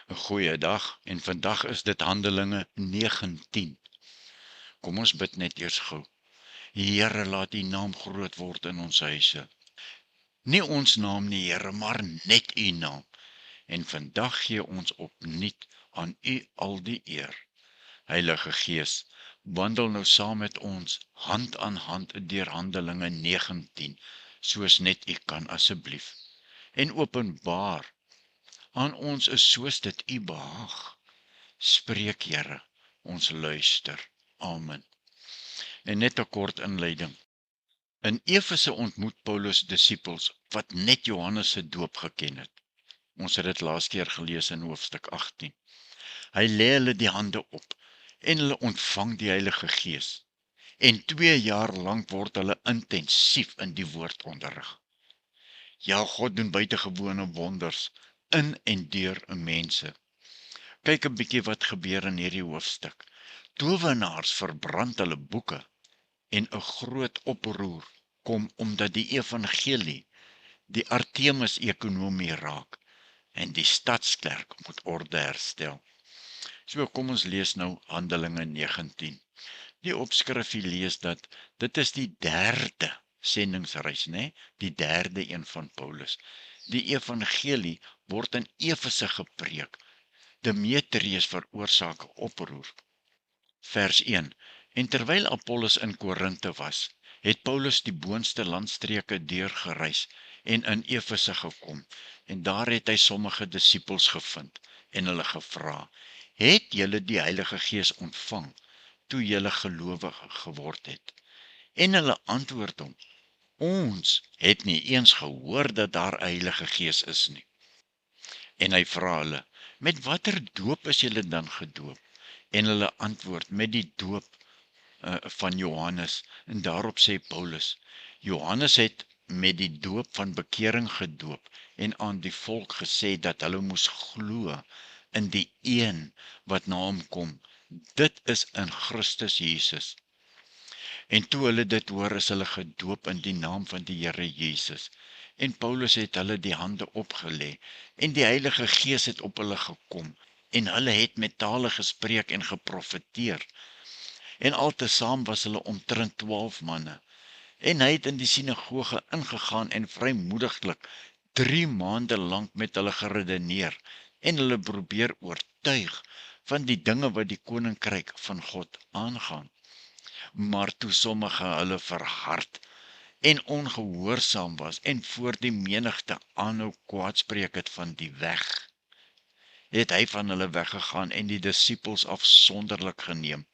'n Goeie dag, en vandag is dit Handelinge 19. Kom ons bid net eers gou. Here, laat U naam groot word in ons huise. Nie ons naam nie, Here, maar net U naam. En vandag gee ons opnuut aan U al die eer. Heilige Gees, wandel nou saam met ons, hand aan hand deur Handelinge 19, soos net U kan asseblief. En openbaar aan ons is soos dit U behaag. Spreek, Here, ons luister. Amen. En net 'n kort inleiding. In Efese ontmoet Paulus disippels wat net Johannes se doop geken het. Ons het dit laas keer gelees in hoofstuk 18. Hy lê hulle die hande op en hulle ontvang die Heilige Gees. En 2 jaar lank word hulle intensief in die woord onderrig. Ja, God doen buitengewone wonders in en deur mense. Kyk 'n bietjie wat gebeur in hierdie hoofstuk. Towenaars verbrand hulle boeke en 'n groot oproer kom omdat die evangelie die Artemis-ekonomie raak en die stadsklerk moet orde herstel. So kom ons lees nou Handelinge 19. Die opskrifie lees dat dit is die 3de sendingsreis, die 3de een van Paulus. Die evangelie word in Efese gepreek. Demetrius veroorsaak oproer. Vers 1. En terwyl Apollos in Korinthe was, het Paulus die boonste landstreke deurgereis en in Efese gekom, en daar het hy sommige disippels gevind, en hulle gevra, het julle die Heilige Gees ontvang, toe julle gelowig geword het? En hulle antwoord hom, ons het nie eens gehoor dat daar 'n Heilige Gees is nie. En hy vra hulle, met watter doop is julle dan gedoop? En hulle antwoord, met die doop van Johannes. En daarop sê Paulus, Johannes het met die doop van bekering gedoop en aan die volk gesê dat hulle moes glo in die een wat na hom kom. Dit is in Christus Jesus. En toe hulle dit hoor, is hulle gedoop in die naam van die Here Jesus. En Paulus het hulle die hande opgelê en die Heilige Gees het op hulle gekom en hulle het met tale gespreek en geprofeteer. En altesaam was hulle omtrent 12 manne. En hy het in die sinagoge ingegaan en vrymoediglik 3 maande lank met hulle geredeneer en hulle probeer oortuig van die dinge wat die koninkryk van God aangaan. Maar toe sommige hulle verhard en ongehoorsaam was en voor die menigte aanhou kwaadspreek het van die weg, het hy van hulle weggegaan en die disippels afsonderlik geneem.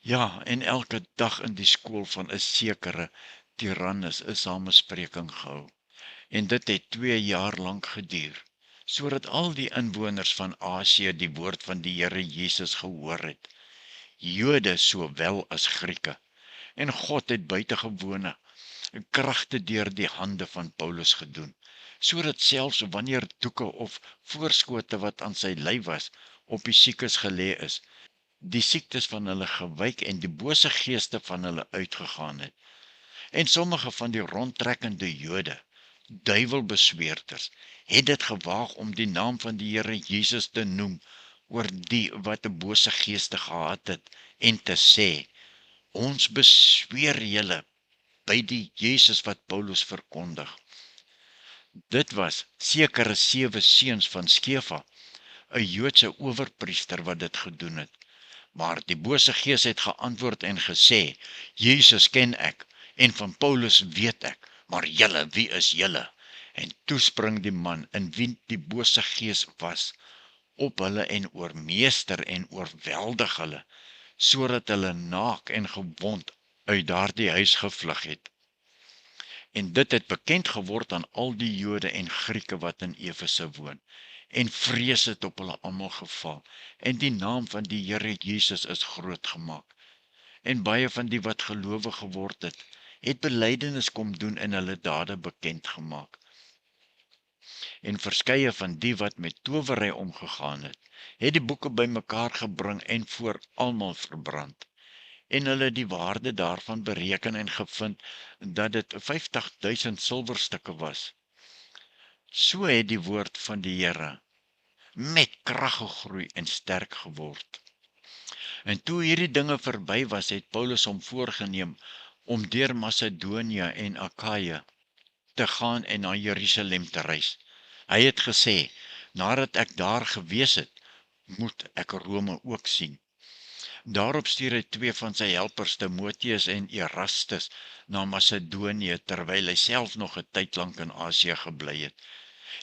Ja, en elke dag in die skool van 'n sekere Tyrannus 'n samespreking gehou. En dit het 2 jaar lank geduur, sodat al die inwoners van Asië die woord van die Here Jesus gehoor het, Jode sowel as Grieke. En God het buitengewone kragte deur die hande van Paulus gedoen, sodat selfs wanneer doeke of voorskote wat aan sy lyf was, op die siekes gelê is, die siektes van hulle gewyk en die bose geeste van hulle uitgegaan het. En sommige van die rondtrekkende Jode, duiwelbesweerders, het dit gewaag om die naam van die Here Jesus te noem oor die wat 'n bose geeste gehad het en te sê, ons besweer julle by die Jesus wat Paulus verkondig. Dit was sekere 7 seuns van Skefa, 'n Joodse owerpriester wat dit gedoen het. Maar die bose gees het geantwoord en gesê, Jesus ken ek, en van Paulus weet ek, maar julle, wie is julle? En toe spring die man, in wie die bose gees was, op hulle en oormeester en oorweldig hulle, sodat hulle naak en gewond uit daardie huis gevlug het. En dit het bekend geword aan al die Jode en Grieke wat in Efese woon. En vrees het op hulle almal geval, en die naam van die Here Jesus is groot gemaak. En baie van die wat gelowig geword het belydenis kom doen en hulle dade bekend gemaak. En verskeie van die wat met towery omgegaan het die boeke bymekaar gebring en voor almal verbrand. En hulle die waarde daarvan bereken en gevind dat dit 50.000 silwerstukke was. So het die woord van die Here met krag gegroei en sterk geword. En toe hierdie dinge verby was, het Paulus hom voorgeneem om deur Macedonië en Akaia te gaan en na Jerusalem te reis. Hy het gesê, nadat ek daar gewees het, moet ek Rome ook sien. Daarop stuur hy 2 van sy helpers, Timotheus en Erastus, na Macedonië, terwyl hy self nog 'n tyd lank in Asië gebly het.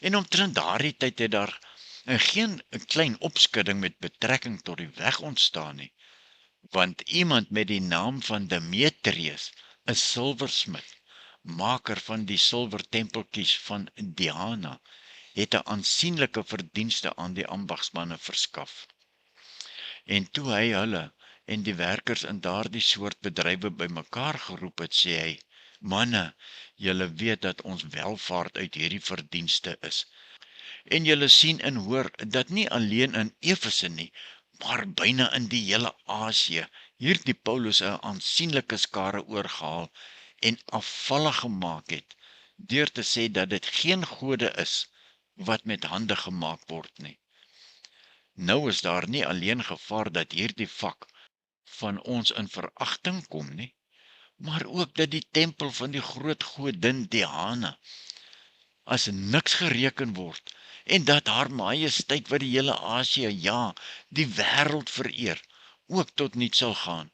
En omtrent daardie tyd het daar geen 'n klein opskudding met betrekking tot die weg ontstaan nie, want iemand met die naam van Demetrius, 'n silversmid, maker van die silwertempeltjies van Diana, het 'n aansienlike verdienste aan die ambagsmanne verskaf. En toe hy hulle en die werkers in daardie soort bedrywe bymekaar geroep het, sê hy, manne, julle weet dat ons welvaart uit hierdie verdienste is. En julle sien en hoor dat nie alleen in Efese nie, maar byna in die hele Asië, hierdie Paulus 'n aansienlike skare oorgehaal en afvallig gemaak het, deur te sê dat dit geen gode is wat met hande gemaak word nie. Nou is daar nie alleen gevaar dat hierdie vak van ons in veragting kom nie, maar ook dat die tempel van die groot godin Diana as niks gereken word, en dat haar majesteit wat die hele Asië, ja, die wêreld vereer, ook tot niet sal gaan.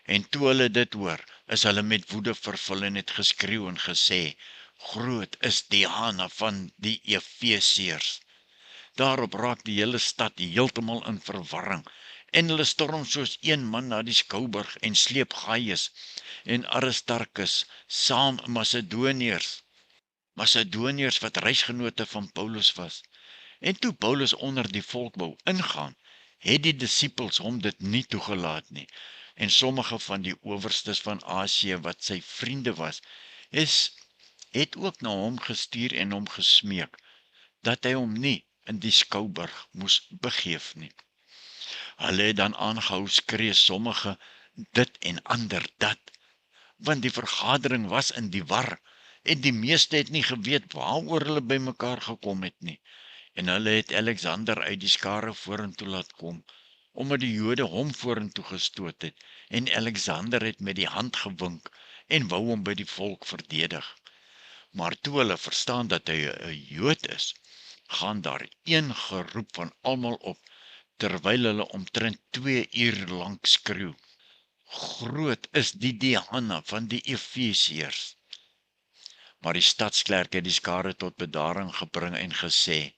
En toe hulle dit hoor, is hulle met woede vervul en het geskreeu en gesê, groot is Diana van die Efesiërs. Daarop raak die hele stad heeltemal in verwarring, en hulle storm soos een man na die skouburg en sleep Gaius en Aristarchus saam Macedoniërs wat reisgenote van Paulus was. En toe Paulus onder die volk wou ingaan, het die disippels hom dit nie toegelaat nie. En sommige van die owerstes van Asië wat sy vriende was, het ook na hom gestuur en hom gesmeek, dat hy hom nie in die skouburg moes begeef nie. Hulle het dan aangehou skree sommige dit en ander dat, want die vergadering was in die war, en die meeste het nie geweet waaroor hulle bymekaar gekom het nie. En hulle het Alexander uit die skare vorentoe laat kom, omdat die Jode hom vorentoe gestoot het, en Alexander het met die hand gewink, en wou hom by die volk verdedig. Maar toe hulle verstaan dat hy 'n Jood is, gaan daar een geroep van almal op, terwyl hulle omtrent 2 uur lank skreeu. Groot is die Diana van die Efesiërs. Maar die stadsklerk het die skare tot bedaring gebring en gesê,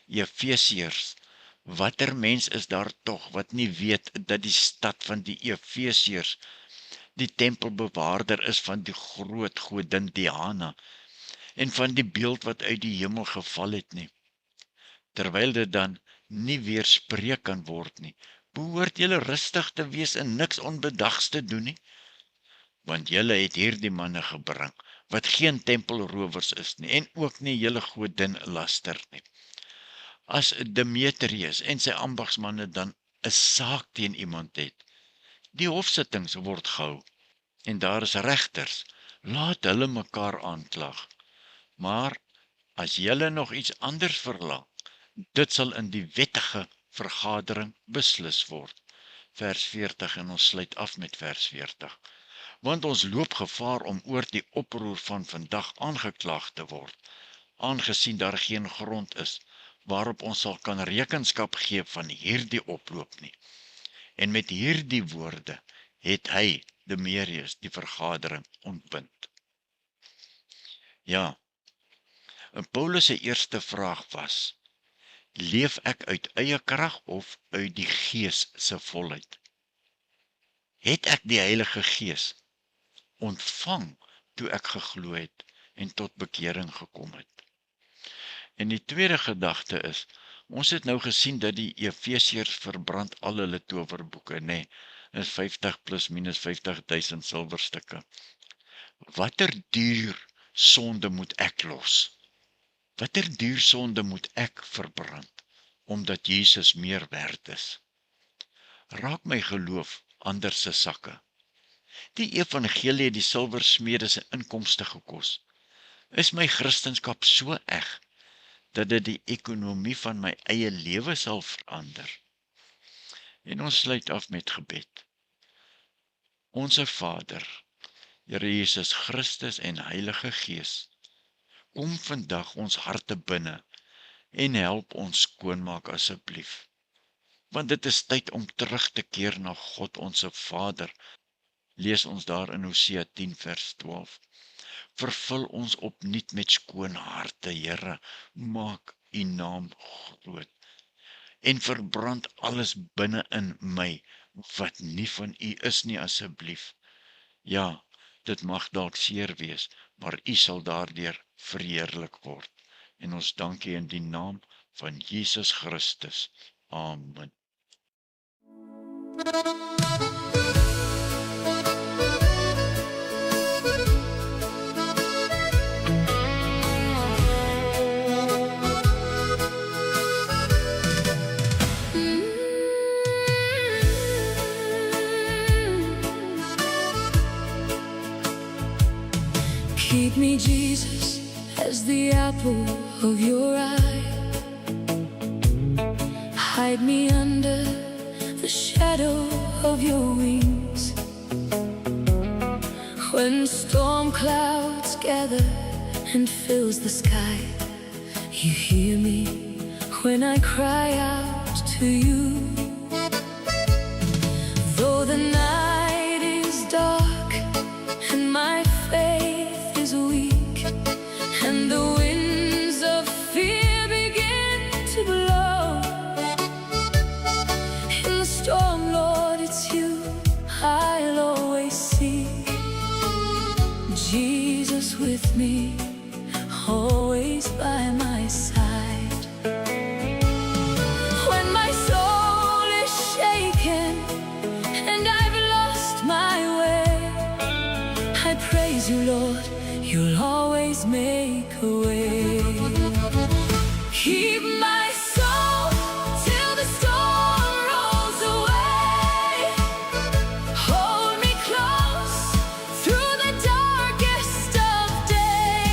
Efesiërs, watter mens is daar tog wat nie weet dat die stad van die Efesiërs die tempelbewaarder is van die groot godin Diana en van die beeld wat uit die hemel geval het nie. Terwyl dit dan nie weerspreek kan word nie, behoort julle rustig te wees en niks onbedags te doen nie, want julle het hierdie manne gebring, wat geen tempelrowers is nie, en ook nie julle godin laster nie. As Demetrius en sy ambagsmanne dan 'n saak teen iemand het, die hofsittings word gehou, en daar is regters, laat hulle mekaar aanklag. Maar as julle nog iets anders verlang, dit sal in die wettige vergadering beslis word. Vers 40 en ons sluit af met vers 40. Want ons loop gevaar om oor die oproer van vandag aangeklaag te word, aangesien daar geen grond is, waarop ons sal kan rekenskap gee van hierdie oploop nie. En met hierdie woorde het hy, Demetrius, die vergadering ontbind. Ja, en Paulus se eerste vraag was, leef ek uit eie krag of uit die Gees se volheid? Het ek die Heilige Gees ontvang toe ek geglo het en tot bekering gekom het? En die tweede gedagte is, ons het nou gesien dat die Efesiërs verbrand al hulle towerboeke, nee, is 50 plus minus 50.000 silwerstukke. Watter duur sonde moet ek los? Watter duur sonde moet ek verbrand, omdat Jesus meer werd is? Raak my geloof ander se sakke. Die evangelie het die silversmede se inkomste gekos. Is my Christendom so eg, dat dit die ekonomie van my eie lewe sal verander. En ons sluit af met gebed. Onse Vader, Here Jesus Christus en Heilige Gees, kom vandag ons harte binne en help ons skoonmaak asseblief. Want dit is tyd om terug te keer na God onse Vader. Lees ons daar in Hosea 10 vers 12. Vervul ons opnuut met skoon harte, Here, maak U naam groot. En verbrand alles binne in my, wat nie van U is nie asseblief. Ja, dit mag dalk seer wees, maar U sal daardeur verheerlik word. En ons dank U in die naam van Jesus Christus. Amen. Keep me, Jesus, as the apple of your eye. Hide me under the shadow of your wings. When storm clouds gather and fills the sky, you hear me when I cry out to you. Though the night is dark and my faith is weak, and the winds of fear begin to blow, in the storm, Lord, it's you I'll always seek. Jesus with me, always by my side. When my soul is shaken and I've lost my way, I praise you, Lord, you'll always make a way. Keep my soul till the storm rolls away. Hold me close through the darkest of day.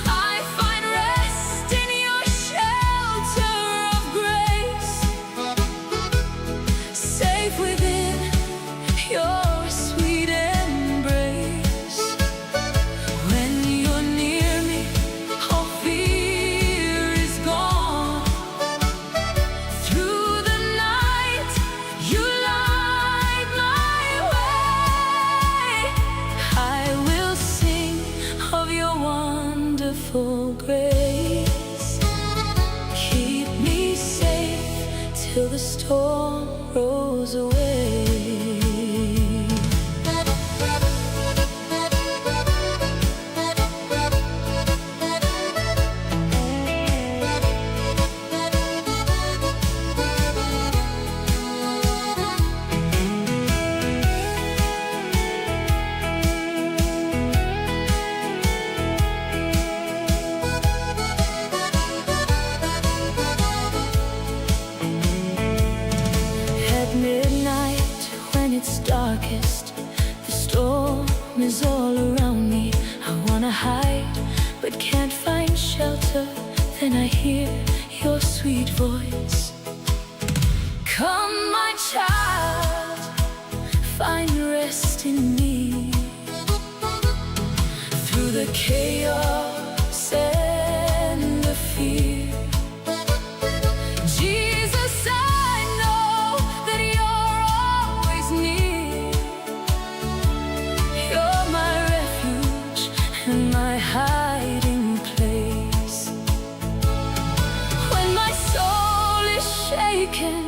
I find rest in your shelter of grace, safe within your sweet embrace. When you're near me, all fear is gone. Through the night, you light my way. I will sing of your wonderful grace. Keep me safe till the storm rolls away. At midnight, when it's darkest, the storm is all around me. I wanna hide, but can't find shelter. Then I hear your sweet voice. Come, my child, find rest in me. Through the chaos and the fear, Jesus, I know that you're always near. You're my refuge and my hiding place. When my soul is shaken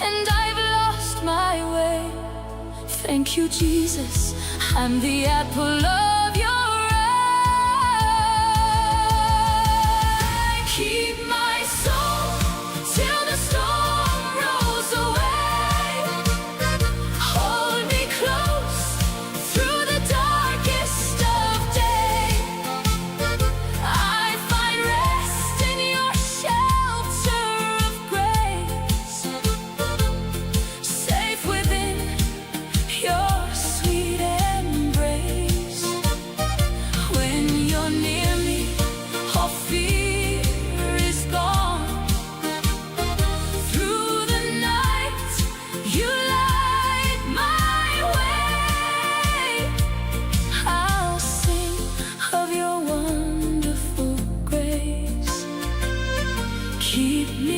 and I've lost my way, thank you, Jesus, I'm the apple of your eye. Keep my soul till the storm rolls away. Hold me close through the darkest of day. I find rest in your shelter of grace, safe within your sweet embrace. keep me